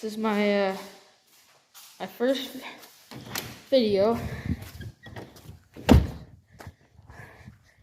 This is my my first video,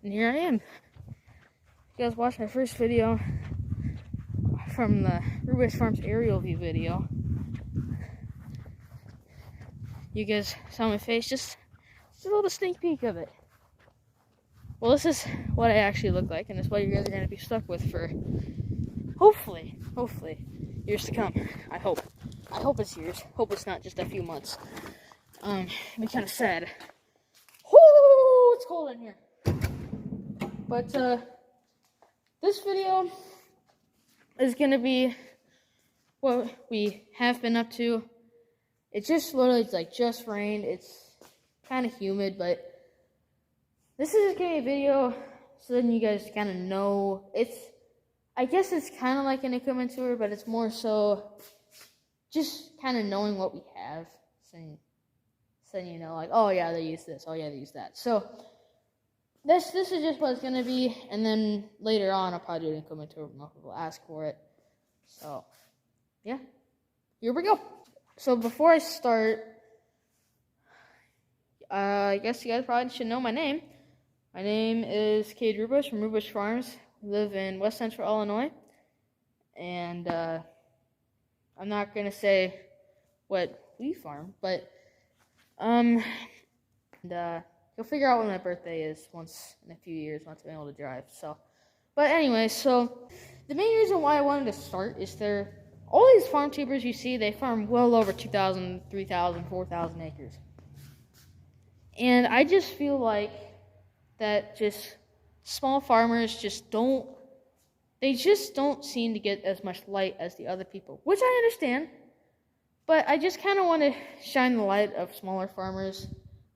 and here I am. You guys watched my first video from the Rubish Farms aerial view video. You guys saw my face, just a little sneak peek of it. Well, this is what I actually look like, and it's what you guys are going to be stuck with for hopefully years to come. I hope it's years. Hope it's not just a few months. It'd be kind of sad. Whoo, it's cold in here. But this video is gonna be what we have been up to. It just literally just rained. It's kind of humid, but this is gonna be a video so then you guys kind of know. I guess it's kind of like an equipment tour, but it's more so just kind of knowing what we have. So you know, like, oh yeah, they use this. Oh yeah, they use that. So this is just what it's gonna be, and then later on, I'll probably do an equipment tour when people ask for it. So yeah, here we go. So before I start, I guess you guys probably should know my name. My name is Cade Rubish from Rubish Farms. We live in West Central Illinois, and I'm not gonna say what we farm, but you'll figure out when my birthday is once in a few years, once I'm able to drive. So, but anyway, so the main reason why I wanted to start is all these farm tubers you see, they farm well over 2,000, 3,000, 4,000 acres. And I just feel like that just small farmers don't seem to get as much light as the other people, which I understand. But I just kind of want to shine the light of smaller farmers,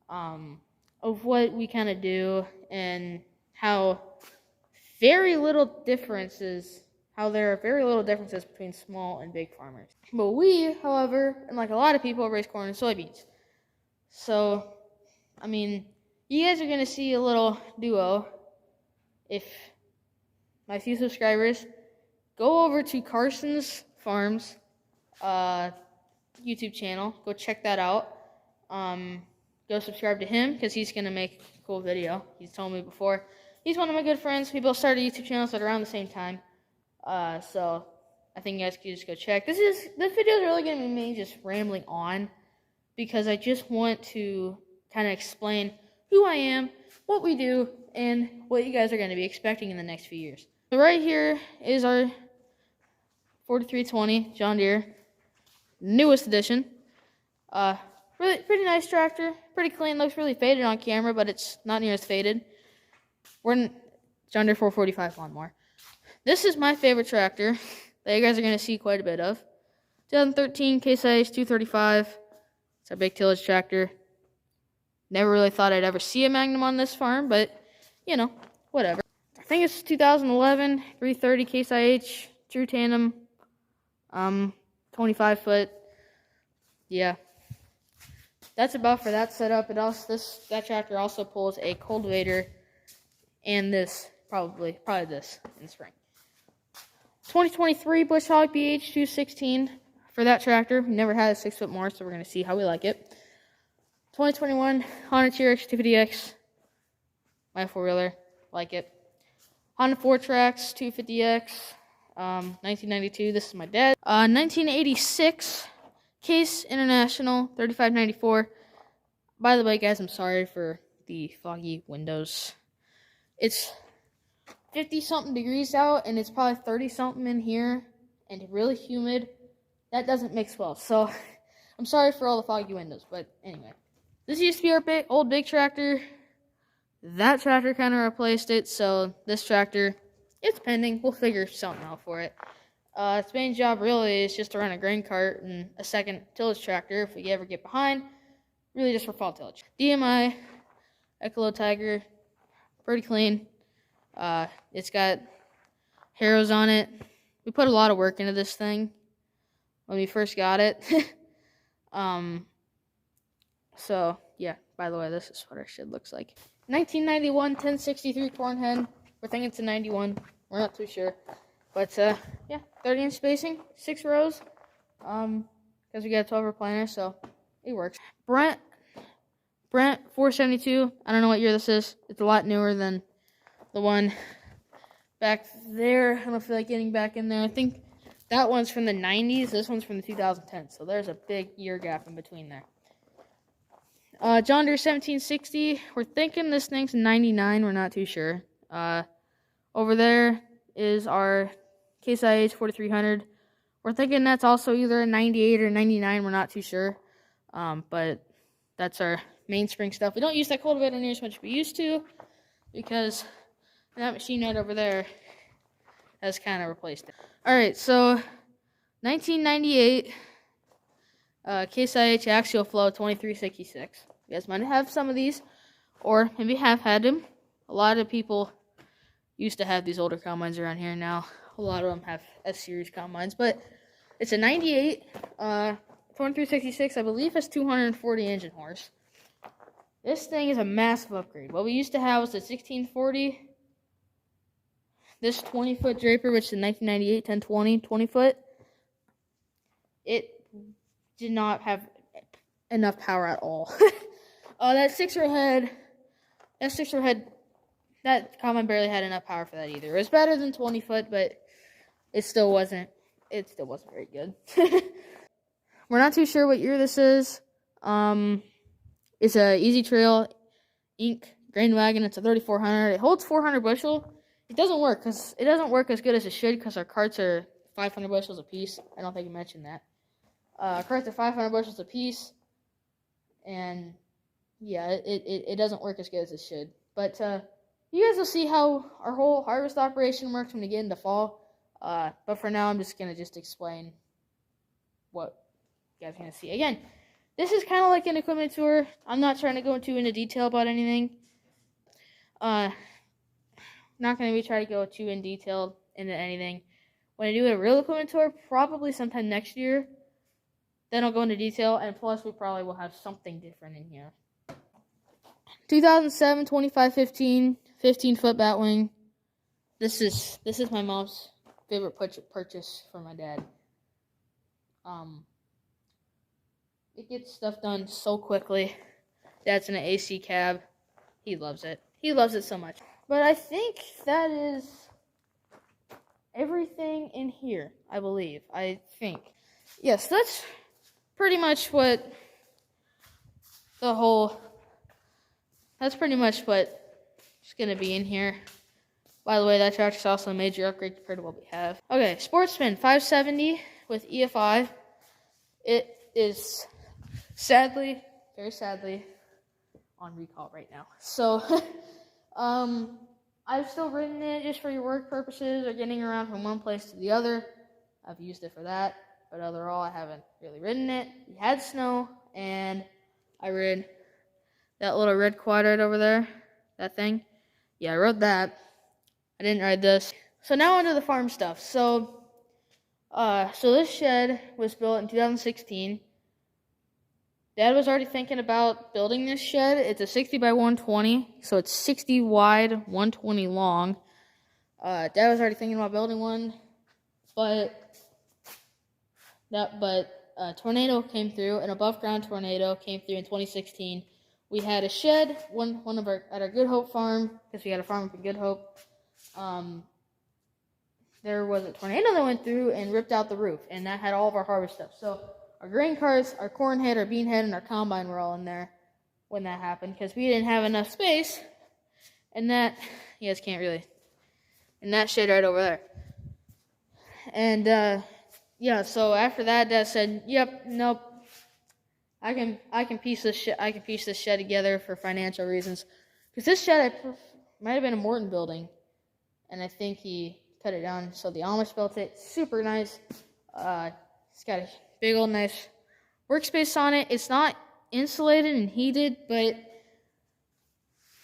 of what we kind of do, and how there are very little differences between small and big farmers. But we, however, and like a lot of people, raise corn and soybeans. So, I mean, you guys are going to see a little duo. If my few subscribers go over to Carson's Farms YouTube channel, go check that out. Go subscribe to him because he's going to make a cool video. He's told me before. He's one of my good friends. We both started YouTube channels at around the same time. So I think you guys can just go check. This video is really going to be me just rambling on because I just want to kind of explain who I am, what we do, and what you guys are going to be expecting in the next few years. So right here is our 4320 John Deere, newest edition. Really pretty nice tractor, pretty clean, looks really faded on camera, but it's not near as faded. We're in John Deere 445 lawnmower. This is my favorite tractor that you guys are going to see quite a bit of. 2013 Case IH 235. It's our big tillage tractor. Never really thought I'd ever see a Magnum on this farm, but, you know, whatever. I think it's 2011 330 Case IH, true tandem, 25 foot. Yeah. That's about for that setup. That tractor also pulls a cultivator and this, probably this in the spring. 2023 Bush Hog BH 216 for that tractor. We never had a 6-foot more, so we're going to see how we like it. 2021 Honda TRX 250X, my 4-wheeler, like it. Honda 4Trax 250X, 1992, this is my dad. 1986 Case International 3594. By the way, guys, I'm sorry for the foggy windows. It's 50-something degrees out, and it's probably 30-something in here, and really humid. That doesn't mix well, so I'm sorry for all the foggy windows, but anyway. This used to be our old big tractor. That tractor kind of replaced it, so this tractor, it's pending. We'll figure something out for it. Its main job really is just to run a grain cart and a second tillage tractor if we ever get behind. Really just for fall tillage. DMI, Ecolo Tiger, pretty clean. It's got harrows on it. We put a lot of work into this thing when we first got it. So, yeah, by the way, this is what our shed looks like. 1991 1063 corn head. We're thinking it's a 91. We're not too sure. But, yeah, 30-inch spacing, 6 rows. because we got a 12 recliner, so it works. Brent 472. I don't know what year this is. It's a lot newer than the one back there. I don't feel like getting back in there. I think that one's from the 90s. This one's from the 2010s. So there's a big year gap in between there. John Deere 1760. We're thinking this thing's 99. We're not too sure. Over there is our Case IH 4300. We're thinking that's also either a 98 or 99. We're not too sure. But that's our mainspring stuff. We don't use that cultivator near as much as we used to because that machine right over there has kind of replaced it. Alright, so 1998 Case IH Axial Flow 2366. You guys might have some of these, or maybe have had them. A lot of people used to have these older combines around here now. A lot of them have S-Series combines, but it's a 98 2366, I believe has 240 engine horse. This thing is a massive upgrade. What we used to have was the 1640. This 20-foot Draper, which is a 1998 1020 20-foot. It did not have enough power at all. That 6-row head, that combine barely had enough power for that either. It was better than 20-foot, but it still wasn't very good. We're not too sure what year this is. It's a Easy Trail Inc. grain wagon. It's a 3400. It holds 400 bushel. It doesn't work as good as it should because our carts are 500 bushels a piece. I don't think you mentioned that. Carts are 500 bushels a piece, and yeah, it doesn't work as good as it should. But you guys will see how our whole harvest operation works when we get into fall. But for now, I'm just gonna explain what you guys are gonna see. Again, this is kind of like an equipment tour. I'm not trying to go into detail about anything. Not going to be trying to go too in detail into anything. When I do a real equipment tour, probably sometime next year, then I'll go into detail, and plus we probably will have something different in here. 2007 2515 15-foot batwing. This is my mom's favorite purchase for my dad. It gets stuff done so quickly. Dad's in an AC cab. He loves it. He loves it so much. But I think that is everything in here, I believe. I think. Yes, that's pretty much what that's pretty much what is going to be in here. By the way, that tractor is also a major upgrade compared to what we have. Okay, Sportsman 570 with EFI. It is very sadly, on recall right now. So, I've still ridden it just for your work purposes or getting around from one place to the other. I've used it for that, but overall, I haven't really ridden it. We had snow, and I rode that little red quad right over there, that thing. Yeah, I rode that. I didn't ride this. So now onto the farm stuff. So this shed was built in 2016. Dad was already thinking about building this shed. It's a 60 by 120, so it's 60 wide, 120 long. Dad was already thinking about building one, but a tornado came through, an above-ground tornado came through in 2016. We had a shed, at our Good Hope farm, because we had a farm up in Good Hope. There was a tornado that went through and ripped out the roof, and that had all of our harvest stuff. So our grain carts, our corn head, our bean head, and our combine were all in there when that happened, because we didn't have enough space, and that, you guys can't really, and that shed right over there. And, yeah, so after that, Dad said, yep, nope, I can piece this shed together for financial reasons, because this shed might have been a Morton building, and I think he cut it down, so the Amish built it. Super nice. It's got a big old nice workspace on it. It's not insulated and heated, but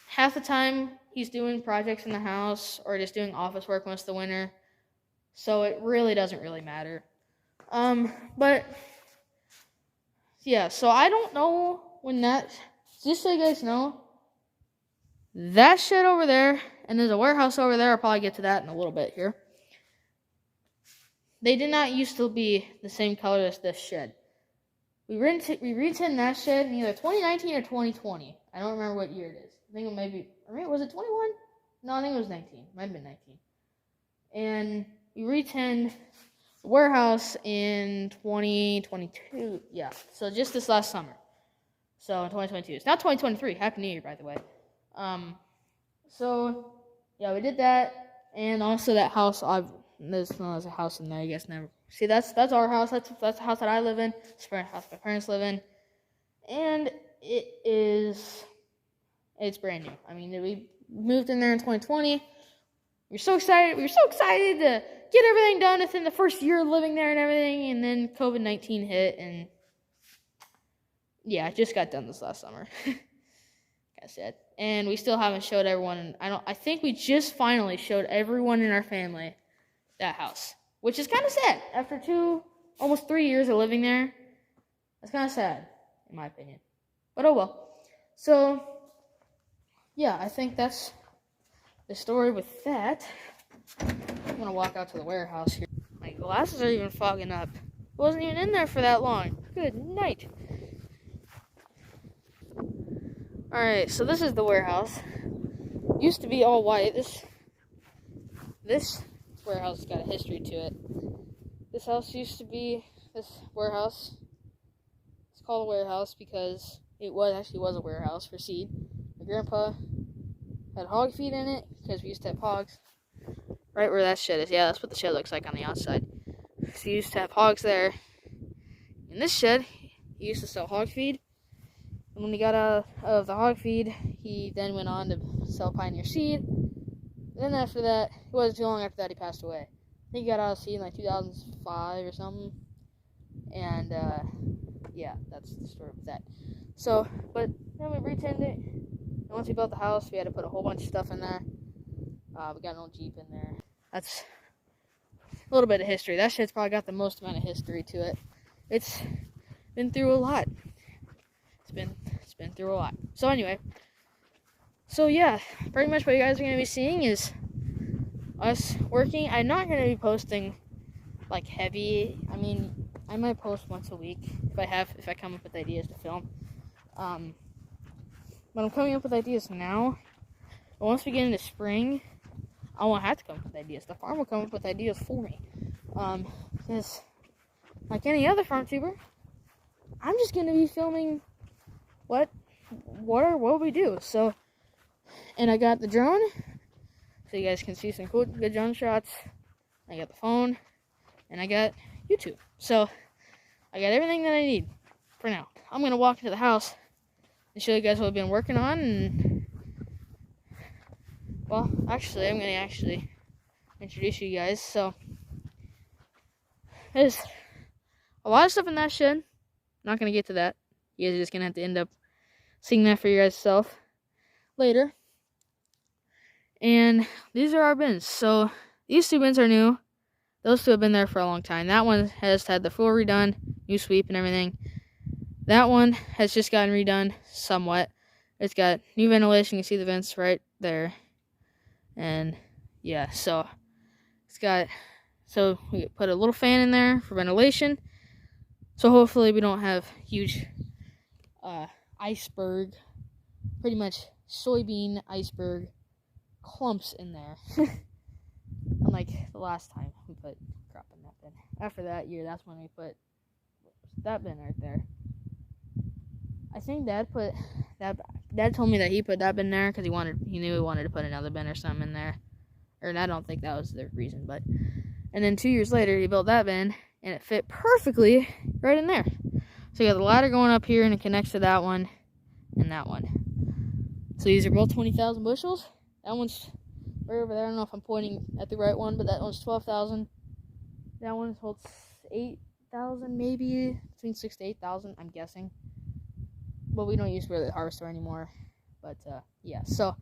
half the time he's doing projects in the house or just doing office work most of the winter, so it really doesn't really matter. But yeah, so I don't know when just so you guys know, that shed over there, and there's a warehouse over there. I'll probably get to that in a little bit here. they did not used to be the same color as this shed. We re-tinned that shed in either 2019 or 2020. I don't remember what year it is. I think it was it 21? No, I think it was 19. Might have been 19. And we re-tinned the warehouse in 2022. Yeah, so just this last summer. So in 2022. It's now 2023. Happy New Year, by the way. So yeah, we did that, and also that house. There's a house in there. You guys never see. That's our house. That's the house that I live in. It's the house my parents live in, and it's brand new. I mean, we moved in there in 2020. We were so excited. We were so excited to get everything done within the first year of living there and everything, and then COVID-19 hit, and yeah, it just got done this last summer. Like I said, and we still haven't showed everyone. I think we just finally showed everyone in our family that house, which is kind of sad. After almost 3 years of living there, that's kind of sad, in my opinion. But oh well. So yeah, I think that's the story with that. I'm gonna walk out to the warehouse here. My glasses are even fogging up. I wasn't even in there for that long. Good night. Alright, so this is the warehouse. Used to be all white. This warehouse has got a history to it. This house used to be this warehouse. It's called a warehouse because it was a warehouse for seed. My grandpa had hog feed in it because we used to have hogs. Right where that shed is. Yeah, that's what the shed looks like on the outside. So he used to have hogs there. In this shed, he used to sell hog feed. And when he got out of the hog feed, he then went on to sell Pioneer seed. Then after that, it wasn't too long after that he passed away. I think he got out of seed in like 2005 or something. And yeah, that's the story with that. So, but then we re-tinned it. And once we built the house, we had to put a whole bunch of stuff in there. We got an old Jeep in there. That's a little bit of history. That shit's probably got the most amount of history to it. It's been through a lot. It's been through a lot. So anyway, so yeah, pretty much what you guys are gonna be seeing is us working. I'm not gonna be posting like heavy. I mean, I might post once a week if I come up with ideas to film. But I'm coming up with ideas now. But once we get into spring, I won't have to come up with ideas. The farm will come up with ideas for me. Because like any other farm tuber, I'm just gonna be filming what we do. So, and I got the drone, so you guys can see some good drone shots. I got the phone, and I got YouTube. So, I got everything that I need for now. I'm gonna walk into the house and show you guys what I've been working on. And well, actually, I'm gonna introduce you guys. So, there's a lot of stuff in that shed. Not gonna get to that. You guys are just gonna have to end up seeing that for yourself later. And these are our bins. So these two bins are new. Those two have been there for a long time. That one has had the floor redone, new sweep and everything. That one has just gotten redone somewhat. It's got new ventilation. You can see the vents right there. And yeah, so we put a little fan in there for ventilation. So hopefully we don't have huge iceberg, pretty much soybean iceberg clumps in there. Unlike the last time we put crop in that bin. After that year, that's when we put that bin right there. I think Dad told me that he put that bin there because he knew he wanted to put another bin or something in there. Or I don't think that was the reason, but and then 2 years later he built that bin and it fit perfectly right in there. So you got the ladder going up here and it connects to that one and that one. So these are both 20,000 bushels. That one's right over there. I don't know if I'm pointing at the right one, but that one's 12,000. That one holds 8,000, maybe between 6,000 to 8,000, I'm guessing. But we don't use the harvester anymore. But yeah, so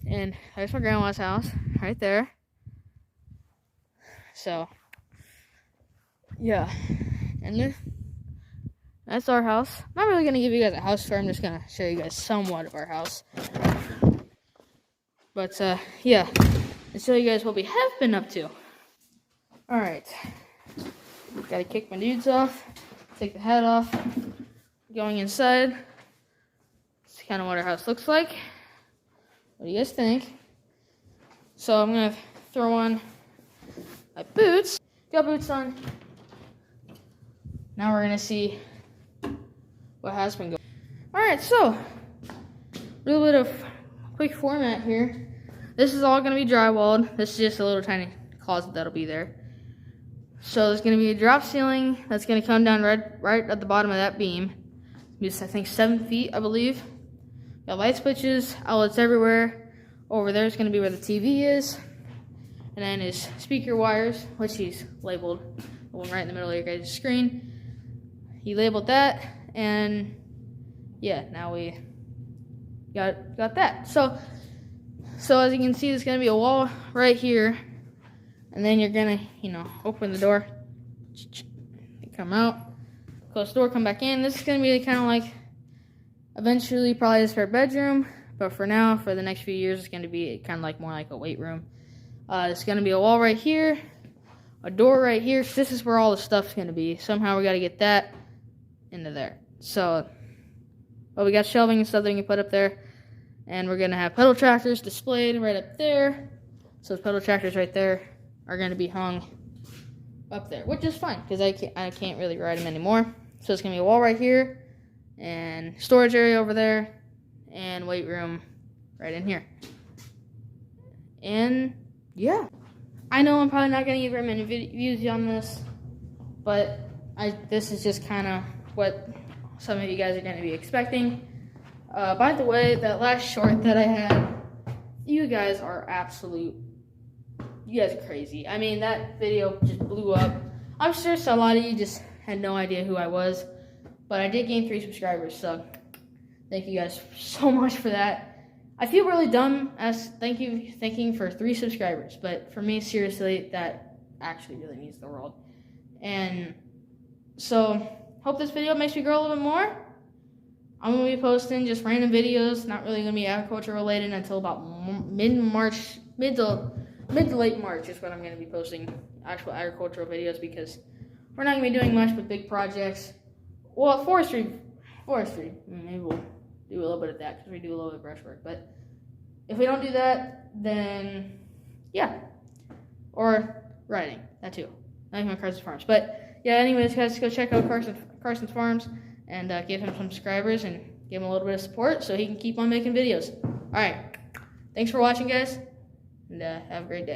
and there's my grandma's house right there. So yeah, and that's our house. I'm not really gonna give you guys a house tour. I'm just gonna show you guys somewhat of our house. But yeah, and show you guys what we have been up to. All right, Gotta kick my dudes off, take the hat off. Going inside. It's kind of what our house looks like. What do you guys think? So I'm gonna throw on my boots. Got boots on. Now we're gonna see what has been going. All right, so a little bit of quick format here. This is all gonna be drywalled. This is just a little tiny closet that'll be there. So there's gonna be a drop ceiling that's gonna come down right at the bottom of that beam. It's, I think, 7 feet, I believe. Got light switches, outlets everywhere. Over there is gonna be where the TV is, and then his speaker wires, which he's labeled, the one right in the middle of your guys' screen. He labeled that, and yeah, now we got that. So as you can see, there's gonna be a wall right here, and then you're gonna, open the door, come out, close the door, come back in. This is gonna be kind of like eventually probably a spare bedroom, but for now, for the next few years, it's gonna be kind of like more like a weight room. It's gonna be a wall right here, a door right here. So this is where all the stuff's gonna be. Somehow we gotta get that into there. So, we got shelving and stuff that we can put up there, and we're gonna have pedal tractors displayed right up there. So the pedal tractors right there are gonna be hung up there, which is fine because I can't really ride them anymore. So it's gonna be a wall right here, and storage area over there, and weight room right in here. And yeah, I know I'm probably not gonna get very many views on this, but this is just kind of what some of you guys are gonna be expecting. By the way, that last short that I had, you guys are crazy. I mean, that video just blew up. I'm sure a lot of you just had no idea who I was, but I did gain 3 subscribers, so thank you guys so much for that. I feel really dumb as thanking for 3 subscribers, but for me, seriously, that actually really means the world. And so, hope this video makes me grow a little bit more. I'm going to be posting just random videos, not really going to be agriculture related until about mid-March, mid to late March is when I'm going to be posting actual agricultural videos, because we're not going to be doing much with big projects. Well, forestry, maybe we'll do a little bit of that because we do a little bit of brushwork. But if we don't do that, then yeah, or writing, that too. Not even Carson's Farms. But yeah, anyways, guys, go check out Carson's Farms and give him some subscribers and give him a little bit of support so he can keep on making videos. All right, thanks for watching, guys, and have a great day.